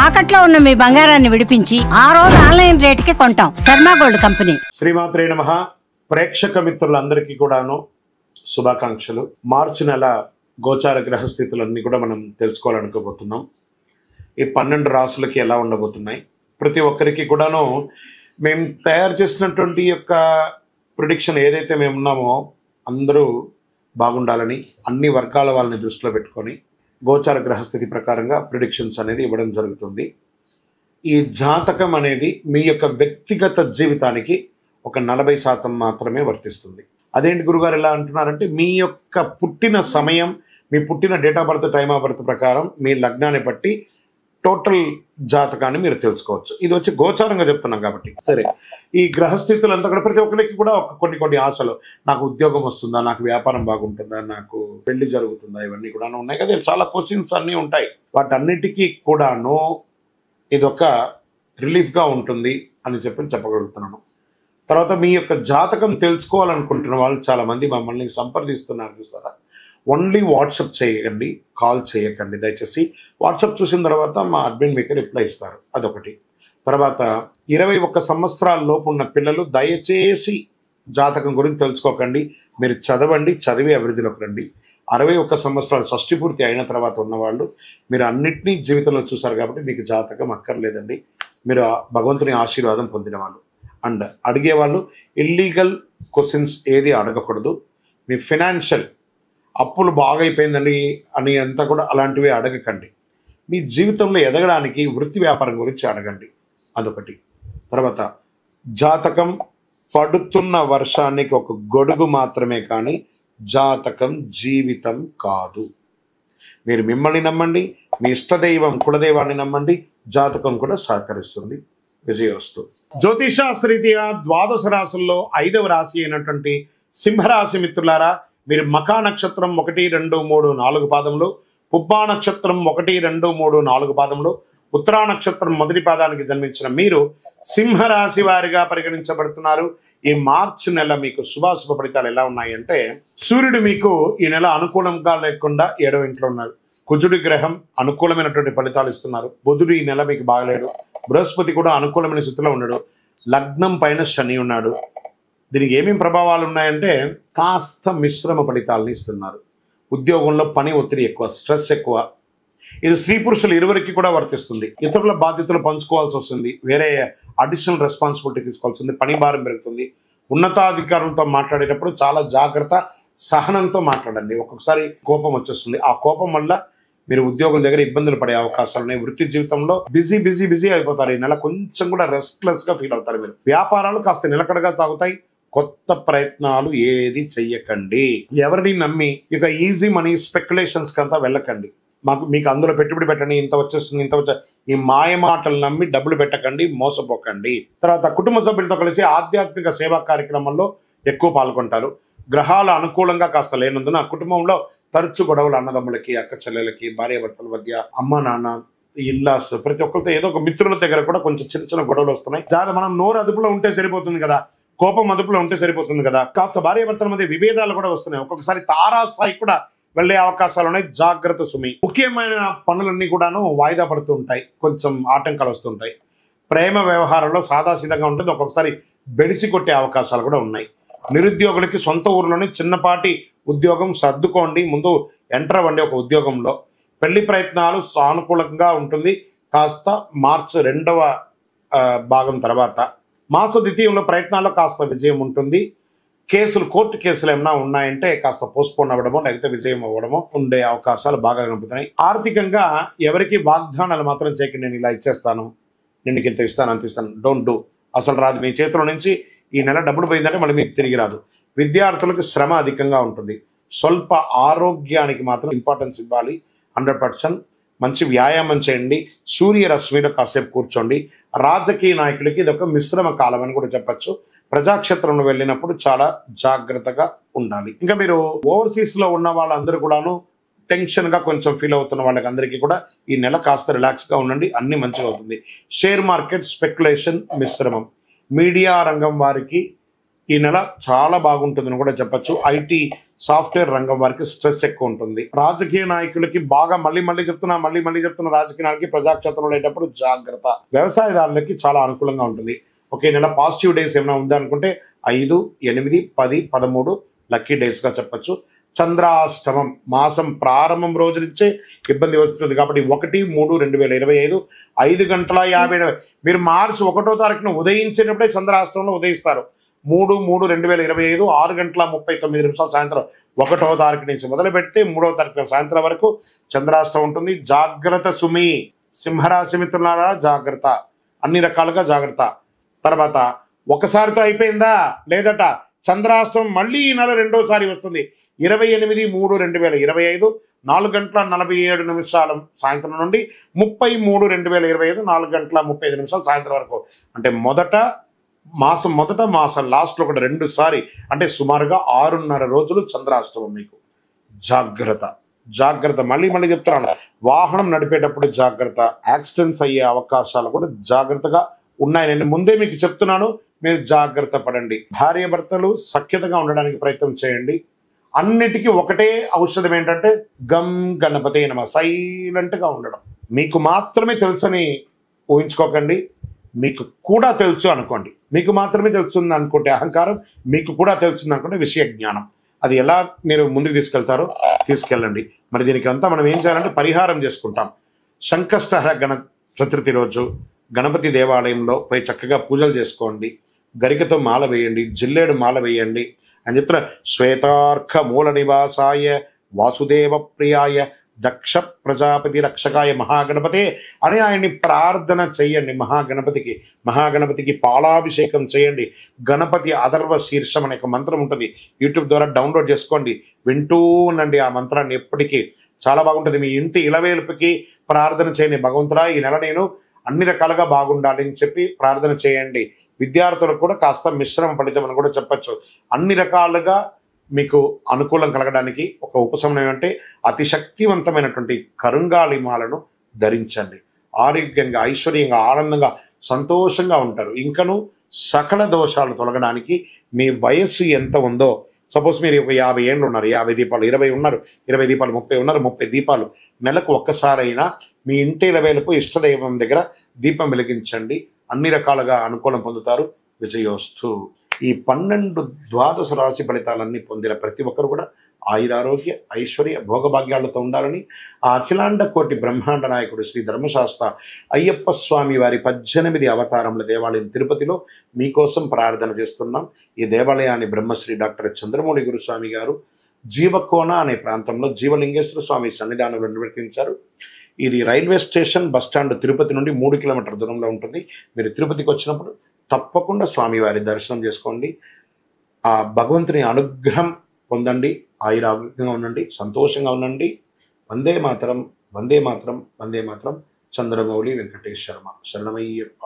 తాకట్లో ఉన్న మీ బంగారాన్ని విడిపించి ఆ రోజు ఆన్లైన్ రేటుకి కొంటాం. Sharma gold company. శ్రీమాత్రే నమః. ప్రేక్షక మిత్రులందరికీ కూడాను శుభాకాంక్షలు. మార్చి నెల గోచార గ్రహస్థితులన్నీ కూడా మనం తెలుసుకోవాలనుకోబోతున్నాం. ఈ 12 రాసులకి ఎలా ఉండబోతున్నాయి, ప్రతి ఒక్కరికి కూడాను మేము తయారు చేసినటువంటి యొక్క ప్రిడిక్షన్ ఏదైతే మేము ఉన్నామో అందరూ బాగుండాలని అన్ని వర్గాల వాళ్ళని దృష్టిలో పెట్టుకొని గోచార గ్రహస్థితి ప్రకారంగా ప్రిడిక్షన్స్ అనేది ఇవ్వడం జరుగుతుంది. ఈ జాతకం అనేది మీ యొక్క వ్యక్తిగత జీవితానికి ఒక 40% మాత్రమే వర్తిస్తుంది. అదేంటి గురుగారు ఎలా అంటున్నారంటే, మీ యొక్క పుట్టిన సమయం, మీ పుట్టిన date of birth, time of birth ప్రకారం మీ లగ్నాన్ని బట్టి టోటల్ జాతకాన్ని మీరు తెలుసుకోవచ్చు. ఇది వచ్చి గోచారంగా చెప్తున్నాం కాబట్టి. సరే, ఈ గ్రహస్థితులంతా కూడా ప్రతి ఒక్కరికి కూడా కొన్ని ఆశలు, నాకు ఉద్యోగం వస్తుందా, నాకు వ్యాపారం బాగుంటుందా, నాకు పెళ్లి జరుగుతుందా, ఇవన్నీ కూడా ఉన్నాయి కదా. చాలా క్వశ్చన్స్ అన్నీ ఉంటాయి. వాటన్నిటికీ కూడాను ఇదొక రిలీఫ్గా ఉంటుంది అని చెప్పగలుగుతున్నాను. తర్వాత మీ యొక్క జాతకం తెలుసుకోవాలనుకుంటున్న వాళ్ళు చాలామంది మమ్మల్ని సంప్రదిస్తున్నారు, చూస్తారా. ఓన్లీ వాట్సాప్ చేయకండి, కాల్ చేయకండి దయచేసి. వాట్సాప్ చూసిన తర్వాత మా అడ్మిన్ మీకు రిప్లై ఇస్తారు, అదొకటి. తర్వాత 21 సంవత్సరాల లోపు ఉన్న పిల్లలు దయచేసి జాతకం గురించి తెలుసుకోకండి. మీరు చదవండి, చదివి అభివృద్ధిలోకి రండి. 61 సంవత్సరాలు షష్టి పూర్తి అయిన తర్వాత ఉన్నవాళ్ళు మీరు అన్నిటినీ జీవితంలో చూసారు కాబట్టి మీకు జాతకం అక్కర్లేదండి. మీరు భగవంతుని ఆశీర్వాదం పొందిన వాళ్ళు. అండ్ అడిగేవాళ్ళు ఇల్లీగల్ క్వశ్చన్స్ ఏది అడగకూడదు. మీ ఫినాన్షియల్ అప్పులు బాగా అయిపోయిందండి అని అంతా కూడా అలాంటివి అడగకండి. మీ జీవితంలో ఎదగడానికి వృత్తి వ్యాపారం గురించి అడగండి, అదొకటి. తర్వాత జాతకం పడుతున్న వర్షానికి ఒక గొడుగు మాత్రమే, కానీ జాతకం జీవితం కాదు. మీరు మిమ్మల్ని నమ్మండి, మీ ఇష్టదైవం కులదైవాన్ని నమ్మండి, జాతకం కూడా సహకరిస్తుంది. విజయోస్తు. జ్యోతిషాస్త్రీత్యా 12 రాశుల్లో 5వ రాశి అయినటువంటి సింహరాశి మిత్రులారా, మీరు మఖా నక్షత్రం 1, 2, 3, 4 పాదములు, పుబ్బా నక్షత్రం 1, 2, 3, 4 పాదములు, ఉత్తరా నక్షత్రం మొదటి పాదానికి జన్మించిన మీరు సింహరాశి వారిగా పరిగణించబడుతున్నారు. ఈ మార్చి నెల మీకు శుభాశుభ ఫలితాలు ఎలా ఉన్నాయంటే, సూర్యుడు మీకు ఈ నెల అనుకూలంగా లేకుండా 7వ ఇంట్లో ఉన్నారు. కుజుడి గ్రహం అనుకూలమైనటువంటి ఫలితాలు ఇస్తున్నారు. బుధుడు ఈ నెల మీకు బాగలేడు. బృహస్పతి కూడా అనుకూలమైన స్థితిలో ఉన్నాడు. లగ్నం పైన శని ఉన్నాడు. దీనికి ఏమేమి ప్రభావాలు ఉన్నాయంటే, కాస్త మిశ్రమ ఫలితాలను ఇస్తున్నారు. ఉద్యోగంలో పని ఒత్తిడి ఎక్కువ, స్ట్రెస్ ఎక్కువ. ఇది స్త్రీ పురుషులు ఇరువురికి కూడా వర్తిస్తుంది. ఇతరుల బాధ్యతలు పంచుకోవాల్సి వస్తుంది, వేరే అడిషనల్ రెస్పాన్సిబిలిటీ తీసుకోవాల్సింది, పని భారం పెరుగుతుంది. ఉన్నతాధికారులతో మాట్లాడేటప్పుడు చాలా జాగ్రత్త, సహనంతో మాట్లాడండి. ఒక్కొక్కసారి కోపం వచ్చేస్తుంది. ఆ కోపం వల్ల మీరు ఉద్యోగుల దగ్గర ఇబ్బందులు పడే అవకాశాలు ఉన్నాయి. వృత్తి జీవితంలో బిజీ అయిపోతారు. ఈ నెల కొంచెం కూడా రెస్ట్లెస్ గా ఫీల్ అవుతారు మీరు. వ్యాపారాలు కాస్త నిలకడగా తాగుతాయి. కొత్త ప్రయత్నాలు ఏది చెయ్యకండి. ఎవరిని నమ్మి ఇక ఈజీ మనీ స్పెక్యులేషన్స్ కంతా వెళ్ళకండి. మీకు అందులో పెట్టుబడి పెట్టండి, ఇంత వచ్చేస్తుంది, ఈ మాయ మాటలు నమ్మి డబ్బులు పెట్టకండి, మోసపోకండి. తర్వాత కుటుంబ సభ్యులతో కలిసి ఆధ్యాత్మిక సేవా కార్యక్రమంలో ఎక్కువ పాల్గొంటారు. గ్రహాల అనుకూలంగా కాస్త లేనందున కుటుంబంలో తరచు గొడవలు, అన్నదమ్ములకి, అక్క చెల్లెలకి, భార్యాభర్తల మధ్య, అమ్మ నాన్న, ఇల్లాస్, ప్రతి ఒక్కరితో ఏదో ఒక మిత్రుల దగ్గర కూడా కొంచెం చిన్న గొడవలు వస్తున్నాయి. మనం నోరు అదుపులో ఉంటే సరిపోతుంది కదా, కోపం అదుపులో ఉంటే సరిపోతుంది కదా. కాస్త భార్యాభర్తల మధ్య విభేదాలు కూడా వస్తున్నాయి. ఒక్కొక్కసారి తారాస్థాయి కూడా వెళ్లే అవకాశాలు ఉన్నాయి. జాగ్రత్త సుమి. ముఖ్యమైన పనులన్నీ కూడాను వాయిదా పడుతూ ఉంటాయి, కొంచెం ఆటంకాలు వస్తుంటాయి. ప్రేమ వ్యవహారంలో సాదాసీదంగా ఉంటుంది, ఒక్కొక్కసారి బెడిసి కొట్టే అవకాశాలు కూడా ఉన్నాయి. నిరుద్యోగులకి సొంత ఊర్లోనే చిన్నపాటి ఉద్యోగం సర్దుకోండి, ముందు ఎంటర్ అవ్వండి ఒక ఉద్యోగంలో. పెళ్లి ప్రయత్నాలు సానుకూలంగా ఉంటుంది కాస్త మార్చి 2వ భాగం తర్వాత. మాస ద్వితీయంలో ప్రయత్నాల్లో కాస్త విజయం ఉంటుంది. కోర్టు కేసులు ఏమైనా ఉన్నాయంటే కాస్త పోస్ట్పోన్ అవ్వడమో లేకపోతే విజయం అవ్వడమో ఉండే అవకాశాలు బాగా కనపడుతున్నాయి. ఆర్థికంగా ఎవరికి వాగ్దానాలు మాత్రం చేయకండి, నేను ఇలా ఇచ్చేస్తాను, నేను ఇంత ఇస్తాను, అంత ఇస్తాను. Don't do. అసలు రాదు. మీ చేతిలో నుంచి ఈ నెల డబ్బులు పోయిందంటే మళ్ళీ మీకు తిరిగి రాదు. విద్యార్థులకు శ్రమ అధికంగా ఉంటుంది. స్వల్ప ఆరోగ్యానికి మాత్రం ఇంపార్టెన్స్ ఇవ్వాలి. 100%. మంచి వ్యాయామం చేయండి. సూర్యరశ్మిలో కాసేపు కూర్చోండి. రాజకీయ నాయకులకి ఇది ఒక మిశ్రమ కాలం అని కూడా చెప్పచ్చు. ప్రజాక్షేత్రంలో వెళ్ళినప్పుడు చాలా జాగ్రత్తగా ఉండాలి. ఇంకా మీరు ఓవర్సీస్ లో ఉన్న వాళ్ళందరూ కూడాను టెన్షన్ గా కొంచెం ఫీల్ అవుతున్న వాళ్ళకి అందరికీ కూడా ఈ నెల కాస్త రిలాక్స్ గా ఉండండి, అన్ని మంచిగా అవుతుంది. షేర్ మార్కెట్ స్పెక్యులేషన్ మిశ్రమం. మీడియా రంగం వారికి ఈ నెల చాలా బాగుంటుందని కూడా చెప్పచ్చు. ఐటీ సాఫ్ట్వేర్ రంగం వారికి స్ట్రెస్ ఎక్కువ ఉంటుంది. రాజకీయ నాయకులకి బాగా మళ్ళీ చెప్తున్నా రాజకీయ నాయకులకి ప్రజాక్షేత్రంలో అయ్యేటప్పుడు జాగ్రత్త. వ్యవసాయదారులకి చాలా అనుకూలంగా ఉంటుంది. ఒకే నెల పాజిటివ్ డేస్ ఏమైనా ఉందనుకుంటే 5, 8, 10, 13 లక్కీ డేస్గా చెప్పచ్చు. చంద్రాష్టమం మాసం ప్రారంభం రోజు నుంచే ఇబ్బంది వస్తుంది కాబట్టి 1-3-2025 5:50 మీరు మార్చి 1వ తారీఖున ఉదయించేటప్పుడే చంద్రాష్టమంలో ఉదయిస్తారు. 3-3-2025 6:39 సాయంత్రం 1వ తారీఖు నుంచి మొదలు పెడితే 3వ తారీఖు సాయంత్రం వరకు చంద్రాష్టమం ఉంటుంది. జాగ్రత్త సుమి, సింహరాశి మిత్రులారా జాగ్రత్త, అన్ని రకాలుగా జాగ్రత్త. తర్వాత ఒకసారితో అయిపోయిందా లేదట, చంద్రాష్టమం మళ్ళీ ఈ నెల రెండోసారి వస్తుంది. 28-3-2025 4:47 సాయంత్రం నుండి 30-3-2025 4:35 సాయంత్రం వరకు. అంటే మొదట మాసం లాస్ట్లో కూడా 2 సారి అంటే సుమారుగా 6.5 రోజులు చంద్రాష్టమం. మీకు జాగ్రత్త మళ్ళీ చెప్తున్నాను, వాహనం నడిపేటప్పుడు జాగ్రత్త. యాక్సిడెంట్స్ అయ్యే అవకాశాలు కూడా జాగ్రత్తగా ఉన్నాయి. నేను ముందే మీకు చెప్తున్నాను, మీరు జాగ్రత్త పడండి. భార్యాభర్తలు సఖ్యతగా ఉండడానికి ప్రయత్నం చేయండి. అన్నిటికీ ఒకటే ఔషధం ఏంటంటే గం గణపతే నమః, సైలెంట్గా ఉండడం. మీకు మాత్రమే తెలుసని ఊహించుకోకండి, మీకు కూడా తెలుసు అనుకోండి. మీకు మాత్రమే తెలుస్తుంది అనుకుంటే అహంకారం, మీకు కూడా తెలుస్తుంది అనుకుంటే విషయ జ్ఞానం. అది ఎలా మీరు ముందుకు తీసుకెళ్ళండి. మరి దీనికి అంతా మనం ఏం చేయాలంటే పరిహారం చేసుకుంటాం. సంకష్టహర గణ చతుర్థి రోజు గణపతి దేవాలయంలో పోయి చక్కగా పూజలు చేసుకోండి. గరికతో మాల వేయండి, జిల్లేడు మాల వేయండి అని చెప్తున్న. శ్వేతార్క మూల నివాసాయ వాసుదేవ ప్రియాయ దక్ష ప్రజాపతి రక్షకాయ మహాగణపతే అని ఆయన్ని ప్రార్థన చేయండి. మహాగణపతికి పాలాభిషేకం చేయండి. గణపతి అథర్వ శీర్షం అనే ఒక మంత్రం ఉంటుంది, యూట్యూబ్ ద్వారా డౌన్లోడ్ చేసుకోండి, వింటూ ఉండండి ఆ మంత్రాన్ని ఎప్పటికీ. చాలా బాగుంటుంది. మీ ఇంటి ఇలవేలుపుకి ప్రార్థన చేయండి. భగవంతుడా ఈ నెల నేను అన్ని రకాలుగా బాగుండాలి అని చెప్పి ప్రార్థన చేయండి. విద్యార్థులకు కూడా కాస్త మిశ్రమ ఫలితం అని కూడా చెప్పచ్చు. అన్ని రకాలుగా మీకు అనుకూలం కలగడానికి ఒక ఉపశమనం అంటే అతి శక్తివంతమైనటువంటి కరుంగాళి మాలను ధరించండి. ఆరోగ్యంగా, ఐశ్వర్యంగా, ఆనందంగా, సంతోషంగా ఉంటారు. ఇంకను సకల దోషాలు తొలగడానికి మీ వయస్సు ఎంత ఉందో, సపోజ్ మీరు ఒక 50 ఏళ్ళు ఉన్నారు, 50 దీపాలు, 20 ఉన్నారు, 20 దీపాలు, 30 ఉన్నారు, 30 దీపాలు నెలకు ఒక్కసారైనా మీ ఇంటి ఇలవేలుపు ఇష్టదైవం దగ్గర దీపం వెలిగించండి. అన్ని రకాలుగా అనుకూలం పొందుతారు. విజయోస్తు. ఈ 12 రాశి ఫలితాలన్నీ పొందిన ప్రతి ఒక్కరు కూడా ఆయురారోగ్య ఐశ్వర్య భోగభాగ్యాలతో ఉండాలని ఆ అఖిలాండ కోటి బ్రహ్మాండ నాయకుడు శ్రీ ధర్మశాస్త్ర అయ్యప్ప స్వామి వారి 18 అవతారముల దేవాలయం తిరుపతిలో మీకోసం ప్రార్థన చేస్తున్నాం. ఈ దేవాలయాన్ని బ్రహ్మశ్రీ డాక్టర్ చంద్రమౌళి గురుస్వామి గారు జీవకోన అనే ప్రాంతంలో జీవలింగేశ్వర స్వామి సన్నిధానంలో నిర్వర్తించారు. ఇది రైల్వే స్టేషన్ బస్టాండ్ తిరుపతి నుండి 3 కిలోమీటర్ల దూరంలో ఉంటుంది. మీరు తిరుపతికి వచ్చినప్పుడు తప్పకుండా స్వామివారి దర్శనం చేసుకోండి. ఆ భగవంతుని అనుగ్రహం పొందండి. ఆయురారోగ్యంగా ఉండండి, సంతోషంగా ఉండండి. వందే మాతరం, వందే మాతరం, వందే మాతరం. చంద్రమౌళి వెంకటేష్ శర్మ. శరణమయ్యప్ప.